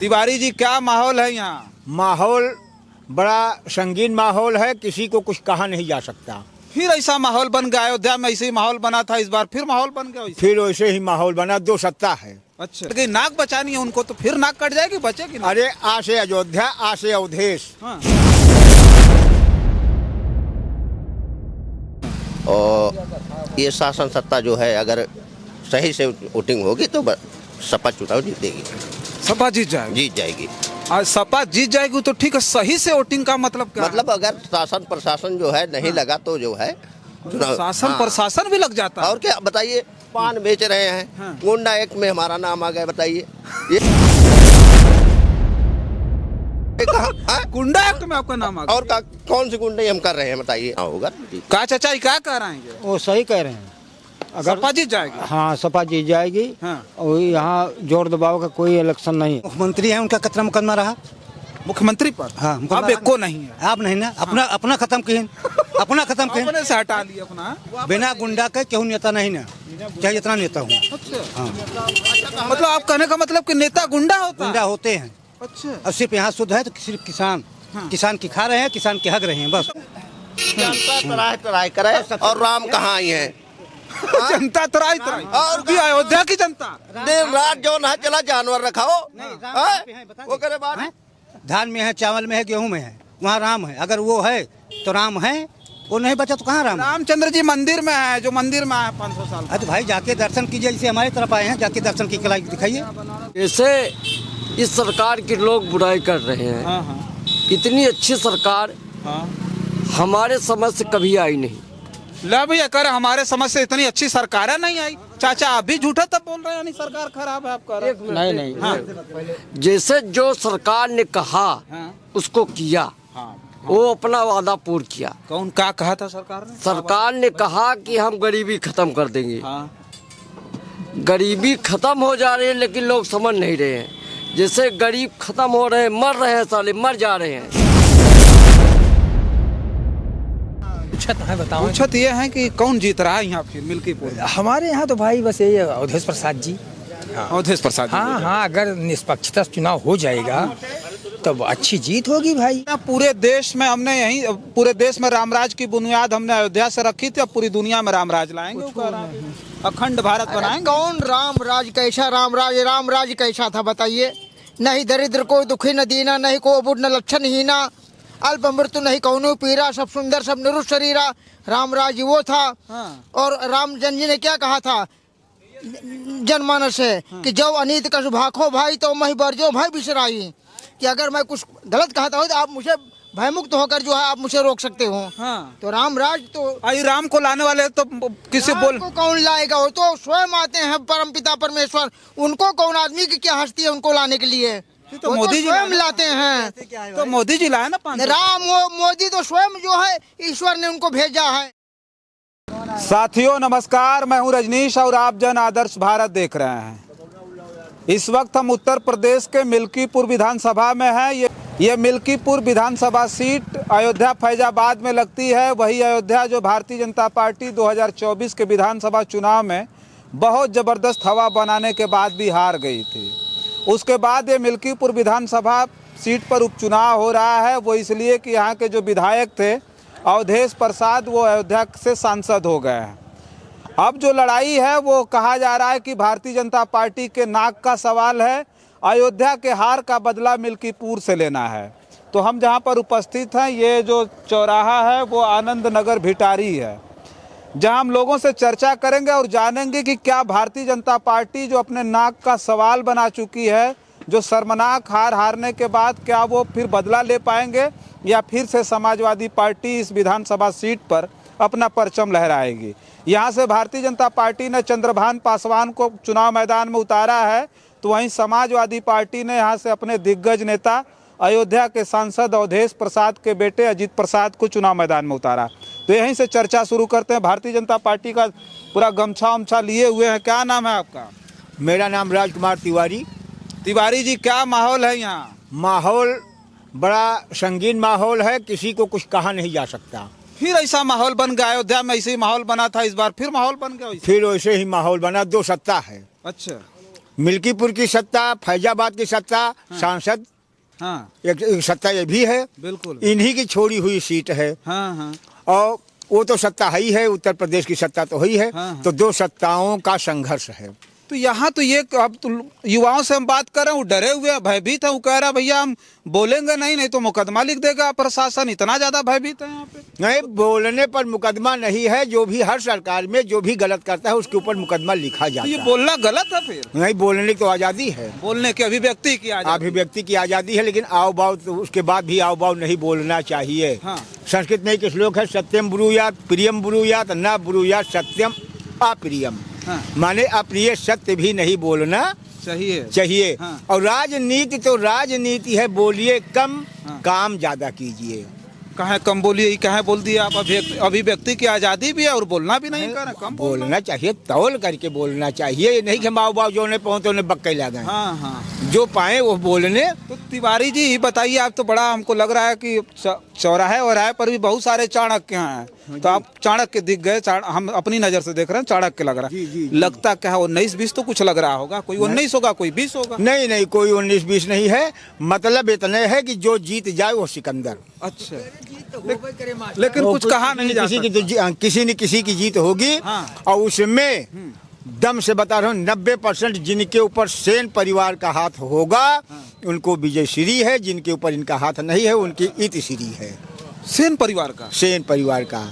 तिवारी जी, क्या माहौल है यहाँ? माहौल बड़ा संगीन माहौल है, किसी को कुछ कहा नहीं जा सकता। फिर ऐसा माहौल बन गया, अयोध्या में ऐसे ही माहौल बना था, इस बार फिर माहौल बन गया वैसे। फिर वैसे ही माहौल बना, दो सत्ता है। अच्छा, लेकिन नाक बचानी है उनको, तो फिर नाक कट जाएगी, बचेगी ना? अरे आ से अयोध्या, आ से अवधेश। हाँ। और ये शासन सत्ता जो है, अगर सही से वोटिंग होगी तो सपा चुनाव जीतेगी, सपा जीत जाएगी? जीत जाएगी। आज सपा जीत जाएगी तो ठीक है, सही से वोटिंग का मतलब क्या है? मतलब अगर शासन प्रशासन जो है नहीं लगा तो जो है शासन प्रशासन भी लग जाता है। और क्या बताइए, पान बेच रहे हैं, हाँ। गुंडा एक में हमारा नाम आ गया, बताइए ये गुंडा एक्ट में आपका नाम आ गया? और कौन सी गुंडे हम कर रहे हैं, बताइए। होगा का चाचा क्या कह रहे हैं? वो सही कह रहे हैं, अगर सपा जीत जाएगी? हाँ सपा जीत जाएगी। हाँ। और यहाँ जोर दबाव का कोई इलेक्शन नहीं। मुख्यमंत्री है, उनका कितना मुकदमा रहा? मुख्यमंत्री पर? हाँ, मुकदमा अब एको नहीं है। आप नहीं ना, अपना खत्म किए, अपना खत्म किए, अपने से हटा लिया अपना। बिना गुंडा के केहू नेता नहीं ना, चाहे जितना नेता हूँ। अच्छा, हाँ, मतलब आप कहने का मतलब कि नेता गुंडा होता है? गुंडा होते हैं। अच्छा, और सिर्फ यहाँ शुद्ध है तो सिर्फ किसान, हाँ। किसान की खा रहे हैं, किसान के हक रहे हैं, बस। जनता तराई करे और राम कहाँ आई है? जनता तराई तराई और भी अयोध्या की जनता दिन रात जो ना चला जानवर रखाओ, वो करे बात। हैं? धान में है, चावल में है, गेहूं में है, वहाँ राम है। अगर वो है तो राम है, वो नहीं बचा तो कहाँ राम है? रामचंद्र जी मंदिर में है, जो मंदिर में है 500 साल। तो भाई जाके दर्शन कीजिए, जैसे हमारी तरफ आए हैं, जाके दर्शन की कला दिखाइए। जैसे इस सरकार के लोग बुराई कर रहे हैं, हाँ हाँ इतनी अच्छी सरकार हाँ। हमारे समझ से कभी आई नहीं। ला भैया, कर हमारे समझ से इतनी अच्छी सरकार नहीं आई। चाचा आप भी झूठा तब बोल रहे हैं, यानी सरकार खराब है आप कह रहे हैं? नहीं नहीं। हाँ जैसे जो सरकार ने कहा हाँ उसको किया, हाँ। वो अपना वादा पूर्ण किया। कौन क्या कहा था सरकार ने? सरकार ने कहा कि हम गरीबी खत्म कर देंगे। हाँ। गरीबी खत्म हो जा रही है, लेकिन लोग समझ नहीं रहे हैं। जैसे गरीब खत्म हो रहे हैं, मर रहे हैं, साले मर जा रहे हैं। पूछत ये है कि कौन जीत रहा है यहाँ फिर मिल्कीपुर? हमारे यहाँ तो भाई बस यही अवधेश प्रसाद जी। अवधेश प्रसाद जी। हाँ हाँ, अगर निष्पक्षता चुनाव हो जाएगा तब अच्छी जीत होगी भाई। पूरे देश में हमने पूरे देश में रामराज की बुनियाद हमने अयोध्या से रखी थी, अब पूरी दुनिया में रामराज लाएंगे, वो कह रहा है। अखंड भारत बनाएंगे। कौन रामराज कैसा रामराज कैसा था बताइए? नहीं दरिद्र को दुखी न दीना, नहीं को बुढ़ न लक्षण हीना, अल्प मृत्यु नहीं कौनो पीरा, सब सुंदर सब निरुष शरीरा। रामराज वो था। हाँ। और रामचंद्र जी ने क्या कहा था जनमानस से? हाँ। कि जब अनीत का भाखो भाई तो मही बरजो भाई बिसराई, कि अगर मैं कुछ गलत कहता हूँ तो आप मुझे भयमुक्त होकर जो है आप मुझे रोक सकते हो। हाँ। तो रामराज तो आई राम को लाने वाले तो किसी बोल को कौन लाएगा? वो तो स्वयं आते हैं परमपिता परमेश्वर। उनको कौन आदमी की क्या हस्ती है उनको लाने के लिए? तो वो मोदी जी स्वयं लाते हैं। तो मोदी जी लाए ना 500। राम वो मोदी तो स्वयं जो है ईश्वर ने उनको भेजा है। साथियों नमस्कार, मैं हूं रजनीश और आप जन आदर्श भारत देख रहे हैं। इस वक्त हम उत्तर प्रदेश के मिल्कीपुर विधानसभा में हैं। ये मिल्कीपुर विधानसभा सीट अयोध्या फैजाबाद में लगती है। वही अयोध्या जो भारतीय जनता पार्टी 2024 के विधानसभा चुनाव में बहुत ज़बरदस्त हवा बनाने के बाद भी हार गई थी। उसके बाद ये मिल्कीपुर विधानसभा सीट पर उपचुनाव हो रहा है। वो इसलिए कि यहाँ के जो विधायक थे अवधेश प्रसाद, वो अयोध्या से सांसद हो गए हैं। अब जो लड़ाई है वो कहा जा रहा है कि भारतीय जनता पार्टी के नाक का सवाल है। अयोध्या के हार का बदला मिल्कीपुर से लेना है। तो हम जहाँ पर उपस्थित हैं, ये जो चौराहा है वो आनंद नगर भिटारी है, जहाँ हम लोगों से चर्चा करेंगे और जानेंगे कि क्या भारतीय जनता पार्टी जो अपने नाक का सवाल बना चुकी है, जो शर्मनाक हार हारने के बाद क्या वो फिर बदला ले पाएंगे या फिर से समाजवादी पार्टी इस विधानसभा सीट पर अपना परचम लहराएगी। यहाँ से भारतीय जनता पार्टी ने चंद्रभान पासवान को चुनाव मैदान में उतारा है, तो वहीं समाजवादी पार्टी ने यहाँ से अपने दिग्गज नेता अयोध्या के सांसद अवधेश प्रसाद के बेटे अजीत प्रसाद को चुनाव मैदान में उतारा। तो यहीं से चर्चा शुरू करते हैं। भारतीय जनता पार्टी का पूरा गमछा उमछा लिए हुए हैं। क्या नाम है आपका? मेरा नाम राजकुमार तिवारी। तिवारी जी, क्या माहौल है यहाँ? माहौल बड़ा संगीन माहौल है, किसी को कुछ कहा नहीं जा सकता। फिर ऐसा माहौल बन गया, अयोध्या में ऐसे ही माहौल बना था, इस बार फिर माहौल बन गया वैसे। फिर वैसे ही माहौल बना, दो सत्ता है। अच्छा, मिल्कीपुर की सत्ता, फैजाबाद की सत्ता, सांसद हाँ एक सत्ता ये भी है, बिल्कुल। इन्हीं की छोड़ी हुई सीट है। हाँ हाँ और वो तो सत्ता है ही है, उत्तर प्रदेश की सत्ता तो ही है। हाँ। तो दो सत्ताओं का संघर्ष है। तो यहाँ तो ये अब तो युवाओं से हम बात कर रहे हैं, वो डरे हुए हैं, भयभीत है। वो कह रहा है भैया हम बोलेंगे नहीं तो मुकदमा लिख देगा प्रशासन, इतना ज्यादा भयभीत है यहाँ पे। नहीं, बोलने पर मुकदमा नहीं है। जो भी हर सरकार में जो भी गलत करता है उसके ऊपर मुकदमा लिखा तो जाता ये है। बोलना गलत है फिर? नहीं, बोलने की तो आज़ादी है, बोलने की अभिव्यक्ति की आजादी। अभिव्यक्ति की आज़ादी है, लेकिन आओ बाव तो उसके बाद भी आओ बाव नहीं बोलना चाहिए। हाँ। संस्कृत में एक श्लोक है, सत्यम ब्रूयात प्रियम ब्रूयात न ब्रूयात सत्यम अप्रियम। हाँ। माने अप्रिय सत्य भी नहीं बोलना सही है। चाहिए। हाँ। और राजनीति तो राजनीति है, बोलिए कम, हाँ। काम ज्यादा कीजिए। कहाँ कम बोलिए, कहाँ बोल दिया आप? अभिव्यक्ति की आजादी भी है और बोलना भी नहीं कर, कम बोलना। बोलना चाहिए, तौल करके बोलना चाहिए। ये नहीं कि माओ बाव जो ने पहुंचे उन्हें बक्के लगा गए। हाँ हाँ। जो पाए वो बोलने। तो तिवारी जी बताइए, आप तो बड़ा हमको लग रहा है कि चौराहे पर भी बहुत सारे चाणक्य हैं, तो आप चाणक्य दिख गए। हम अपनी नजर से देख रहे हैं, चाणक्य लग रहा है। जी। लगता क्या है 19-20 तो कुछ लग रहा होगा, कोई 19 होगा कोई 20 होगा। नहीं, कोई 19-20 नहीं है। मतलब इतना है कि जो जीत जाए वो सिकंदर। अच्छा, लेकिन कुछ कहा नहीं जा सकता। किसी न किसी की जीत होगी। हाँ। और उसमें दम से बता रहा हूँ 90% जिनके ऊपर सेन परिवार का हाथ होगा उनको विजय श्री है, जिनके ऊपर इनका हाथ नहीं है उनकी इत श्री है। सेन परिवार का? सेन परिवार का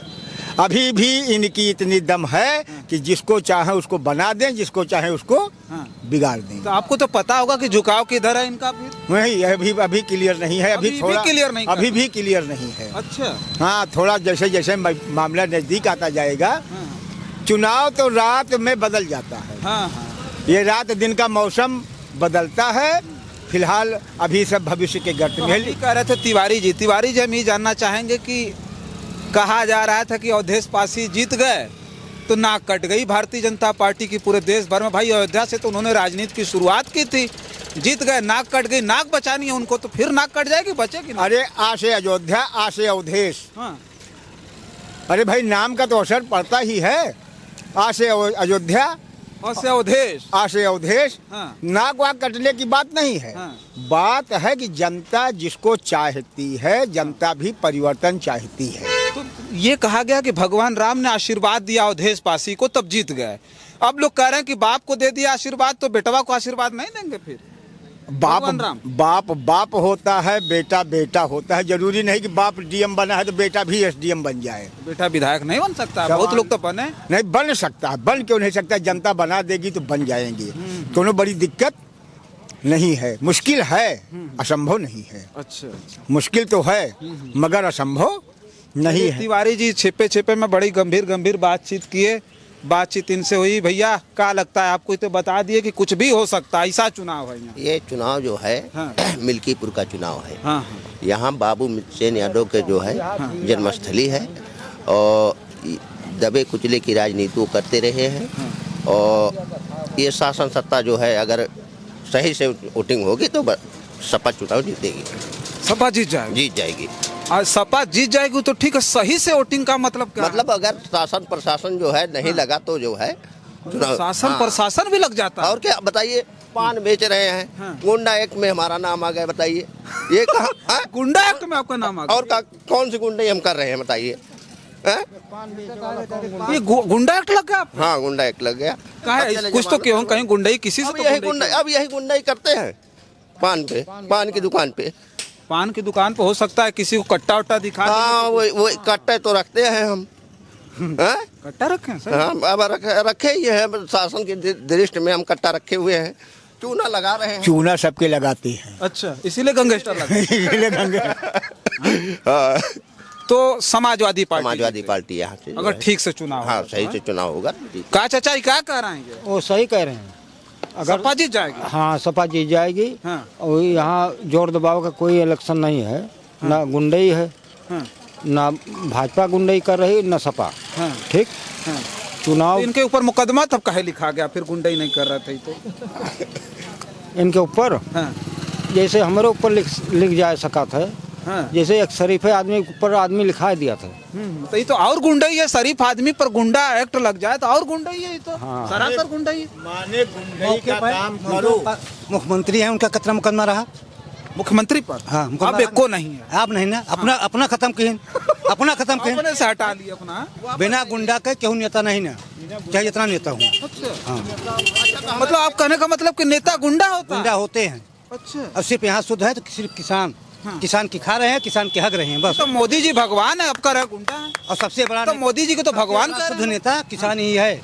अभी भी इनकी इतनी दम है कि जिसको चाहे उसको बना दें, जिसको चाहे उसको बिगाड़ दें। तो आपको तो पता होगा कि झुकाव किधर है इनका फिर? वही अभी क्लियर नहीं है। अभी थोड़ा क्लियर नहीं कर अभी भी क्लियर नहीं है। अच्छा। हाँ, थोड़ा जैसे जैसे मामला नजदीक आता जाएगा। चुनाव तो रात में बदल जाता है। हाँ हाँ। ये रात दिन का मौसम बदलता है। फिलहाल अभी सब भविष्य के गर्त में तो कह रहे थे तिवारी जी हम ये जानना चाहेंगे कि कहा जा रहा था कि अवधेश पासी जीत गए तो नाक कट गई भारतीय जनता पार्टी की पूरे देश भर में। भाई अयोध्या से तो उन्होंने राजनीति की शुरुआत की थी, जीत गए, नाक कट गई। नाक बचानी है उनको तो फिर नाक कट जाएगी, बचेगी ना? अरे आ से अयोध्या, आ से अवधेश। हाँ। अरे भाई नाम का तो असर पड़ता ही है। आ से अयोध्या, और से अवधेश, आ से अवधेश। हाँ। नाक वाक कटने की बात नहीं है। हाँ। बात है कि जनता जिसको चाहती है, जनता भी परिवर्तन चाहती है। तो ये कहा गया कि भगवान राम ने आशीर्वाद दिया अवधेश पासी को तब जीत गए। अब लोग कह रहे हैं कि बाप को दे दिया आशीर्वाद तो बेटवा को आशीर्वाद नहीं देंगे फिर? भगवान राम। बाप होता है, बेटा बेटा होता है। जरूरी नहीं कि बाप डीएम बना है तो बेटा भी एसडीएम बन जाए। बेटा विधायक नहीं बन सकता? बहुत लोग तो बने। नहीं बन सकता, बन क्यों नहीं सकता? जनता बना देगी तो बन जाएंगे। दोनों बड़ी दिक्कत नहीं है। मुश्किल है, असंभव नहीं है। अच्छा। मुश्किल तो है मगर असंभव नहीं है। तिवारी जी छिपे में बड़ी गंभीर बातचीत किए, बातचीत इनसे हुई। भैया क्या लगता है आपको? तो बता दिए कि कुछ भी हो सकता है, ऐसा चुनाव है यहाँ। ये चुनाव जो है हाँ। मिल्कीपुर का चुनाव है। हाँ। यहाँ बाबू सेन यादव के जो है जन्मस्थली है और दबे कुचले की राजनीति वो करते रहे हैं। और ये शासन सत्ता जो है अगर सही से वोटिंग होगी तो सपा चुनाव जीतेगी, सपा जीत जाएगी। जीत जाएगी। आज सपा जीत जाएगी तो ठीक है, सही से वोटिंग का मतलब क्या? मतलब अगर शासन प्रशासन जो है नहीं लगा तो जो है चुनाव। शासन हाँ। प्रशासन भी लग जाता है। और क्या बताइए, पान बेच रहे हैं। हाँ। गुंडा एक्ट में हमारा नाम आ गया, बताइए ये कहाँ? हाँ? गुंडा एक्ट में आपका नाम आ गया? और कौन सी गुंडे हम कर रहे हैं बताइए? हाँ? ये गुंडा एक्ट लग गया? हाँ, गुंडा एक्ट लग गया। कुछ तो क्यों कहीं गुंडाई किसी से अब तो यही गुंडाई गुंडा, अब यही गुंडाई करते हैं। पान की दुकान पे। पान की दुकान पे हो सकता है किसी को कट्टा उट्टा दिखा दें। हाँ, वो कट्टे तो रखते हैं हम। हाँ? कट्टा रखे हैं सर? हाँ, अब रखे ही है। शासन की दृष्टि में हम कट्टा रखे हुए हैं, चूना लगा रहे हैं। चूना सबके लगाते हैं। अच्छा, इसीलिए गैंगस्टर लगा। हाँ। तो समाजवादी पार्टी यहाँ से अगर ठीक से चुनाव हाँ होगा, सही से चुनाव होगा। का चाचा क्या कह रहे हैं? वो सही कह रहे हैं। अगर सपा जीत जाएगी? हाँ, सपा जीत जाएगी। हाँ। और यहाँ जोर दबाव का कोई इलेक्शन नहीं है। हाँ। ना गुंडई है। हाँ। ना भाजपा गुंडई कर रही, ना सपा। हाँ। ठीक। हाँ। चुनाव तो इनके ऊपर मुकदमा तब कहे लिखा गया फिर गुंडई नहीं कर रहे थे तो? इनके ऊपर हाँ। जैसे हमारे ऊपर लिख जाए सका था हाँ। जैसे एक शरीफ आदमी पर आदमी लिखा दिया था। तो ये तो और गुंडई है, शरीफ आदमी पर गुंडा एक्ट लग जाए तो और गुंडई है, ये तो सरासर गुंडई है। माने गुंडई मौके का पर काम करो। मुख्यमंत्री हैं, उनका कितना मुकदमा रहा? मुख्यमंत्री पर हाँ, मुकदमा अब एको नहीं है, आप नहीं ना, अपना खत्म किए, अपना खत्म किए। अपने से हटा लिया अपना। बिना गुंडा के केहू नेता नहीं ना, चाहे जितना नेता हूँ। हाँ, मतलब आप कहने का मतलब कि नेता गुंडा होता गुंडा है? होते हैं। अच्छा, अब सिर्फ यहाँ शुद्ध है तो सिर्फ किसान, किसान की खा रहे हैं, किसान के हक रहे हैं बस। तो मोदी जी भगवान है, आपका रहा गुंडा है। और सबसे बड़ा तो मोदी जी को तो भगवान कह रहे शुद्ध हैं। नेता किसान ही है,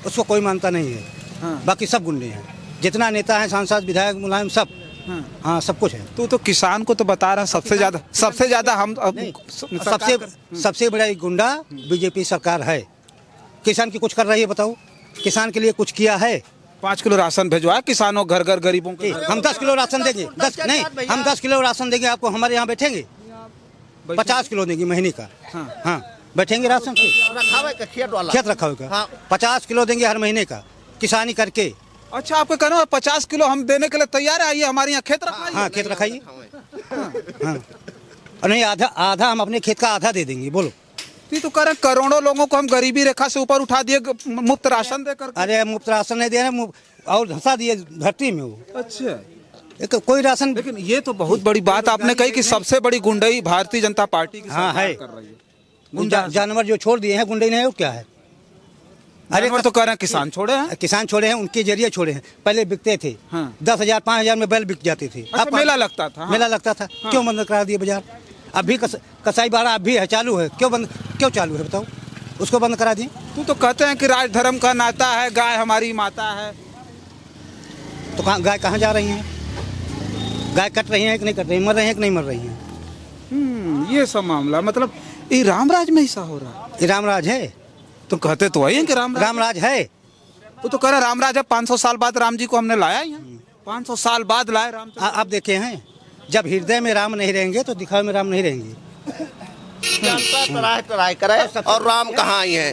उसको कोई मानता नहीं है। हाँ। बाकी सब गुंडे हैं, जितना नेता है, सांसद, विधायक, मुलायम, सब। हाँ, सब कुछ है। तो किसान को तो बता रहा सबसे ज्यादा हम नहीं, सबसे बड़ा गुंडा बीजेपी सरकार है। किसान की कुछ कर रही है बताओ? किसान के लिए कुछ किया है? 5 किलो राशन भेजवाया किसानों घर घर गरीबों के। हम 10 किलो राशन देंगे, 10 नहीं, हम 10 किलो राशन देंगे आपको, हमारे यहाँ बैठेंगे? 50 किलो देंगे महीने का। हाँ, बैठेंगे राशन पे? खेत रखा होगा। 50 किलो देंगे हर महीने का, किसानी करके। अच्छा, आपको कहना है 50 किलो हम देने के लिए तैयार है, आइए हमारे यहाँ खेत रखाइए। हाँ, खेत रखाइए। हाँ, और नहीं, आधा हम अपने खेत का आधा दे देंगे। बोलो। तो कह रहे करोड़ों लोगों को हम गरीबी रेखा से ऊपर उठा दिए मुफ्त राशन देकर। अरे मुफ्त राशन नहीं दे रहे और धंसा दिए धरती में वो। अच्छा, कोई राशन। लेकिन ये तो बहुत बड़ी बात आपने कही कि सबसे बड़ी गुंडई भारतीय जनता पार्टी की हाँ सरकार है। कर रही है। जानवर जो छोड़ दिए हैं गुंडे ने, वो क्या है? अरे तो कह रहे हैं किसान छोड़े हैं। किसान छोड़े हैं, उनके जरिए छोड़े हैं। पहले बिकते थे, हाँ। 10,000 5,000 में बैल बिक जाते थे। अच्छा, मेला लगता था। हाँ। मेला लगता था। क्यों बंद करा दिए बाजार? अभी कसाई बाड़ा अभी है, चालू है। क्यों चालू है बताओ? उसको बंद करा दिए। तो कहते हैं कि राज धर्म का नाता है, गाय हमारी माता है। तो गाय कहाँ जा रही हैं? गाय कट रही हैं कि नहीं कट रही, मर रही हैं कि नहीं मर रही हैं? ये सब मामला मतलब ये रामराज में ऐसा हो रहा है। ये रामराज है? तो कहते तो वही है कि रामराज है। वो तो कह रहे रामराज है। 500 साल बाद राम जी को हमने लाया यहाँ। 500 साल बाद लाए राम। आप देखे हैं, जब हृदय में राम नहीं रहेंगे तो दिखावे में राम नहीं रहेंगे। जनता तराई करे और राम कहाँ आई है?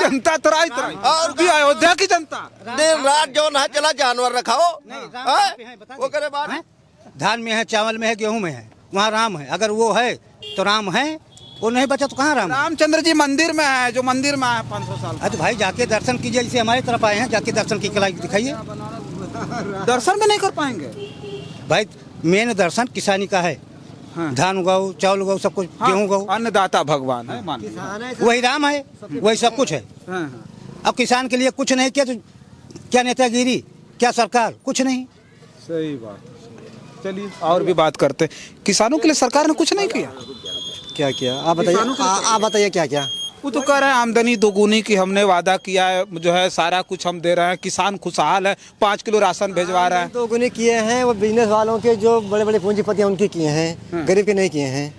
जनता तराई और भी अयोध्या की जनता दिन रात जो ना चला जानवर रखाओ। वो करे बात। धान में है, चावल में है, गेहूं में है, वहाँ राम है। अगर वो है तो राम है, वो नहीं बचा तो कहाँ राम? रामचंद्र जी मंदिर में है, जो मंदिर में है 500 साल। अरे तो भाई जाके दर्शन कीजिए, जैसे हमारी तरफ आए हैं, जाके दर्शन की कला दिखाइए। दर्शन भी नहीं कर पाएंगे भाई। मेन दर्शन किसानी का है। हाँ। धान उगाओ, चावल उगाओ, सब कुछ। गेहूं उगाओ। अन्नदाता भगवान है, मान। वही राम है, वही सब कुछ है। अब किसान के लिए कुछ नहीं किया तो क्या नेतागिरी, क्या सरकार? कुछ नहीं। सही बात। चलिए और भी बात करते। किसानों के लिए सरकार ने कुछ नहीं किया। क्या किया आप बताइए? आप बताइए क्या क्या? वो तो कह रहे हैं आमदनी दोगुनी की हमने वादा किया है, जो है सारा कुछ हम दे रहे हैं, किसान खुशहाल है, 5 किलो राशन भिजवा रहे हैं। दोगुने किए हैं वो बिजनेस वालों के, जो बड़े बड़े पूंजीपति हैं उनके किए हैं, गरीब के नहीं किए हैं।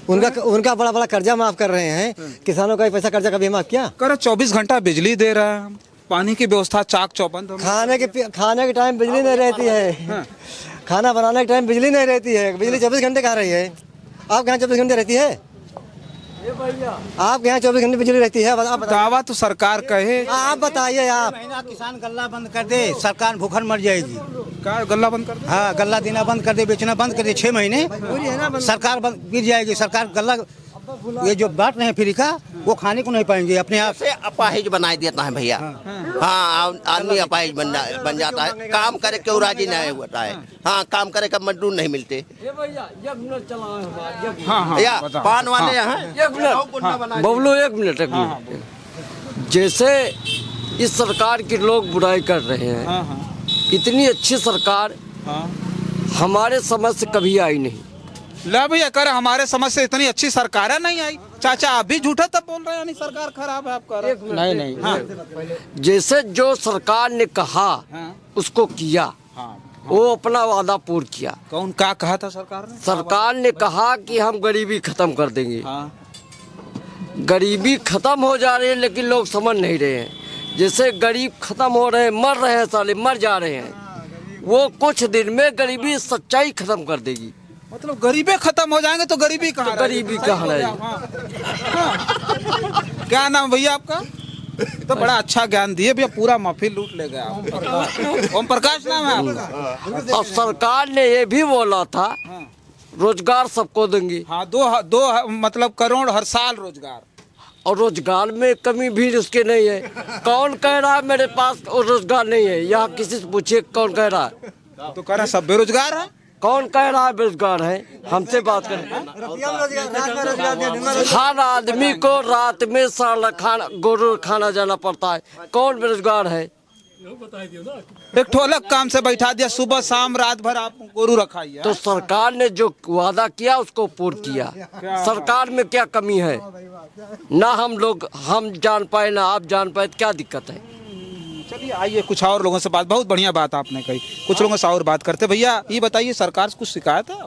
उनका बड़ा बड़ा कर्जा माफ कर रहे हैं। किसानों का पैसा कर्जा कभी माफ किया? कह रहे 24 घंटा बिजली दे रहे हैं, पानी की व्यवस्था चाक चौबंद। खाने के टाइम बिजली नहीं रहती है। खाना बनाने के टाइम बिजली नहीं रहती है। बिजली 24 घंटे कहाँ रही है? आपके यहाँ 24 घंटे रहती है? आपके यहाँ 24 घंटे बिजली रहती है? दावा तो सरकार कहे। आप बताइए। आप महीना किसान गल्ला बंद कर दे, सरकार भूखन मर जाएगी। क्या गल्ला बंद कर दे? हाँ, गल्ला देना बंद कर दे, बेचना बंद कर दे। 6 महीने सरकार गिर जाएगी। सरकार गल्ला ये जो बांट रहे हैं फ्री का, वो खाने को नहीं पाएंगे अपने आप से। अपाहिज बनाई देता है भैया। हाँ, आदमी अपाहिज बन जाता है। काम करे क्यों राजी नहीं होता है। हाँ, काम करे का मजदूर नहीं मिलते। या पान वाले यहाँ बबलू एक मिनट। जैसे इस सरकार के लोग बुराई कर रहे हैं, इतनी अच्छी सरकार हमारे समझ से कभी आई नहीं। ला भैया, कर हमारे समझ से इतनी अच्छी सरकार नहीं आई। चाचा आप भी झूठा तब बोल रहे हैं, यानी सरकार खराब है आपका? नहीं। हाँ। जैसे जो सरकार ने कहा उसको किया, वो अपना वादा पूर्ण किया। कौन क्या कहा था सरकार ने? सरकार ने कहा कि हम गरीबी खत्म कर देंगे। गरीबी खत्म हो जा रही है, लेकिन लोग समझ नहीं रहे हैं। जैसे गरीब खत्म हो रहे हैं, मर रहे हैं, साले मर जा रहे हैं। वो कुछ दिन में गरीबी सच्चाई खत्म कर देगी। मतलब गरीबी खत्म हो जाएंगे तो गरीबी कहाँ तो गरीबी कहाँ रहेगी? क्या नाम भैया आपका? तो बड़ा अच्छा ज्ञान दिए भैया, पूरा महफिल लूट ले गया। ओम प्रकाश नाम है आपका? और सरकार ने ये भी बोला था रोजगार सबको देंगी। हाँ, दो मतलब करोड़ हर साल रोजगार। और रोजगार में कमी भी उसके नहीं है। कौन कह रहा है मेरे पास रोजगार नहीं है? यहाँ किसी से पूछिए कौन कह रहा है? तो कह रहा है सब बेरोजगार है। कौन कह रहा है बेरोजगार है? हमसे बात करें। हर आदमी को रात में साला खाना गोरू खाना जाना पड़ता है। कौन बेरोजगार है? एक ठो अलग काम से बैठा दिया, सुबह शाम रात भर आप गोरू रखाई है। तो सरकार ने जो वादा किया उसको पूर्ण किया। सरकार में क्या कमी है? ना हम जान पाए ना आप जान पाए, क्या दिक्कत है? चलिए आइए कुछ और लोगों से बात, बहुत बढ़िया बात आपने कही, कुछ लोगों से और बात करते। भैया ये बताइए, सरकार से कुछ शिकायत है?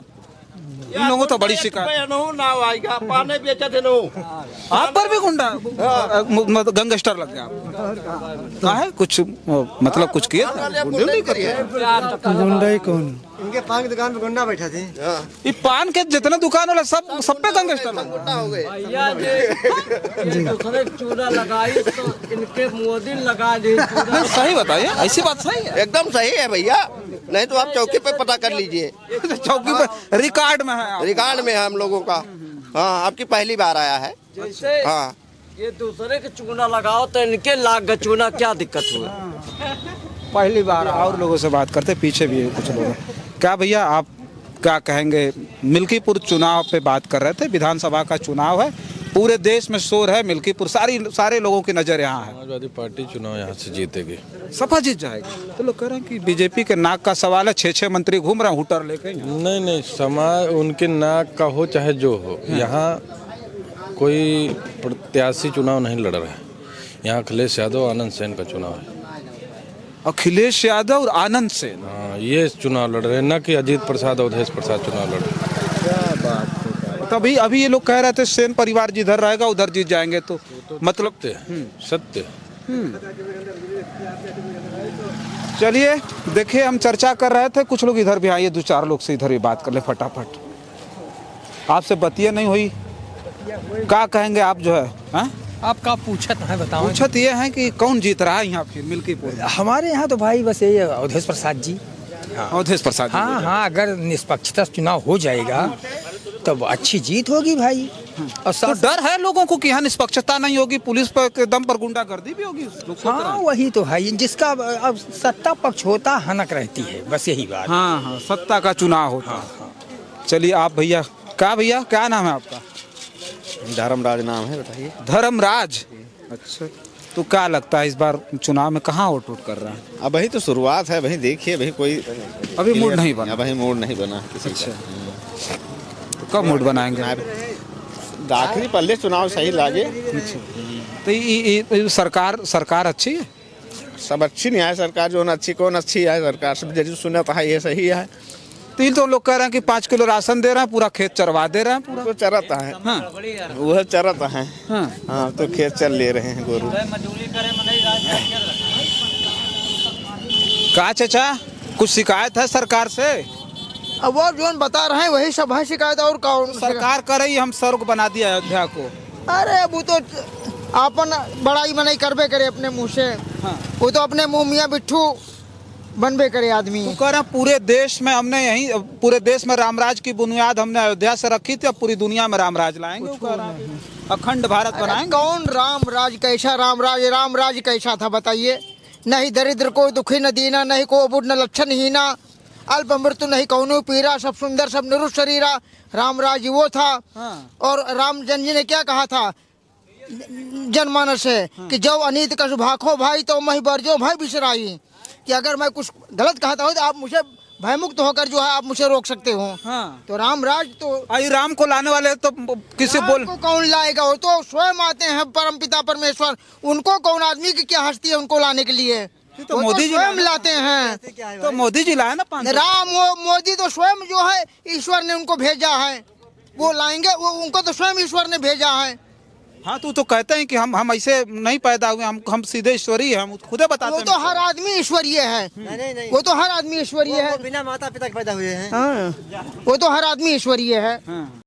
इन लोगों तो बड़ी शिकायत। आप पर भी गुंडा गैंगस्टर लग गया? कहा है कुछ मतलब कुछ किया था? गुंडा ही कौन? इनके पान की दुकान पे गुंडा बैठा थे। ये पान के जितना दुकान वाला सब पे गैंगस्टर लग दूसरे चूड़ा लगाई तो इनके मोदी लगा दी। गया। सही बताइए, ऐसी बात सही है? एकदम सही है भैया, नहीं तो आप चौकी पे पता कर लीजिए। चौकी पे रिकॉर्ड में है, रिकॉर्ड में है हम लोगों का। हाँ, आपकी पहली बार आया है। जैसे हाँ, ये दूसरे के चूना लगाओ तो इनके लाग का चूना, क्या दिक्कत हुआ? पहली बार। और लोगों से बात करते, पीछे भी है कुछ लोग। क्या भैया आप क्या कहेंगे? मिल्कीपुर चुनाव पे बात कर रहे थे, विधानसभा का चुनाव है, पूरे देश में शोर है, मिल्कीपुर सारे लोगों की नजर यहाँ है। समाजवादी पार्टी चुनाव यहाँ से जीतेगी। सपा जीत जाएगी। तो लोग कह रहे हैं कि बीजेपी के नाक का सवाल है, 6 मंत्री घूम रहे हैं हुटर लेके। नहीं, समाज उनके नाक का हो चाहे जो हो, यहाँ कोई प्रत्याशी चुनाव नहीं लड़ रहा है। यहाँ अखिलेश यादव आनंद सेन का चुनाव है। अखिलेश यादव और आनंद सेन, हाँ, ये चुनाव लड़ रहे हैं, न कि अजीत प्रसाद अवधेश प्रसाद चुनाव लड़ रहे हैं। तभी अभी ये लोग कह रहे थे सेन परिवार जिधर रहेगा उधर जीत जाएंगे। तो मतलब सत्य। चलिए देखिए, हम चर्चा कर रहे थे, कुछ लोग इधर भी आइए, 2-4 लोग से इधर भी बात कर ले फटाफट। आपसे बतिया नहीं हुई, क्या कहेंगे आप जो है? हाँ? आपका पूछत है, बताओ। पूछत ये है कि कौन जीत रहा है यहाँ फिर मिल्कीपुर? हमारे यहाँ तो भाई बस यही अवधेश प्रसाद जी। अवधेश प्रसाद जी। हाँ, अगर निष्पक्षता चुनाव हो जाएगा तब अच्छी जीत होगी भाई। और तो डर है लोगों को कि यहाँ निष्पक्षता नहीं होगी, पुलिस पर के दम पर गुंडागर्दी भी होगी। हाँ, वही तो है, जिसका अब सत्ता पक्ष होता हनक रहती है, बस यही बात। हाँ, सत्ता का चुनाव होता। चलिए आप भैया, क्या नाम है आपका? धर्मराज नाम है, बताइए। धर्मराज, अच्छा। तो क्या लगता है इस बार चुनाव में कहाँ वोट कर रहा है? अब वही तो शुरुआत है, वही देखिए, वही कोई अभी मूड नहीं बना। वही मूड नहीं बना किसी का। तो कब मूड बनाएंगे? दाखिली पहले चुनाव सही लागे। तो ये सरकार अच्छी है? सब अच्छी नहीं है सरकार, जो अच्छी कौन अच्छी है सरकार, सब जैसे सुना था ये सही है। तो लोग कह रहे हैं कि 5 किलो राशन दे रहे हैं, पूरा खेत चरवा दे रहे हैं पूरा। तो चरता है। हाँ, वह चरता है। हाँ, तो खेत चल ले रहे हैं गोरू। का चाचा कुछ शिकायत है सरकार से? अब वो जो बता रहे हैं वही सब है शिकायत, और कौन? सरकार कर रही, हम स्वर्ग बना दिया अयोध्या को। अरे वो तो अपन बड़ाई मनाई करबे करे अपने मुंह से। हाँ। वो तो अपने मुंह मियाँ बिट्ठू बनबे करे आदमी। तो कह रहा पूरे देश में रामराज की बुनियाद हमने अयोध्या से रखी थी, अब पूरी दुनिया में रामराज लाएंगे। वो कह रहा है अखंड भारत बनाएंगे। कौन रामराज कैसा रामराज कैसा था बताइए? नहीं दरिद्र को दुखी न दीना, नहीं को अबुड न लक्षण हीना, अल्प मृत्यु नहीं कौनो पीरा, सब सुंदर सब निरुष शरीरा। रामराज वो था। हाँ। और रामचंद्र जी ने क्या कहा था जनमानस से? कि जब अनीत कछु भाखो भाई तो मही बरजो भाई बिसराई, कि अगर मैं कुछ गलत कहता हूँ तो आप मुझे भयमुक्त होकर जो है आप मुझे रोक सकते हो। हाँ। तो रामराज तो आई राम को लाने वाले तो किसी बोल को कौन लाएगा? वो तो स्वयं आते हैं परमपिता परमेश्वर। उनको कौन आदमी की क्या हस्ती है उनको लाने के लिए? तो मोदी जी स्वयं लाते हैं। तो मोदी जी लाए ना 500। राम मोदी तो स्वयं जो है ईश्वर ने उनको भेजा है, वो लाएंगे। वो उनको तो स्वयं ईश्वर ने भेजा है। हाँ, तो कहते हैं कि हम ऐसे नहीं पैदा हुए, हम सीधे ईश्वरीय हैं, हम खुदे बताते हैं। वो तो हर आदमी ईश्वरीय है। नहीं, वो तो हर आदमी ईश्वरीय है, बिना माता पिता के पैदा हुए हैं। हाँ, वो तो हर आदमी ईश्वरीय है। हाँ।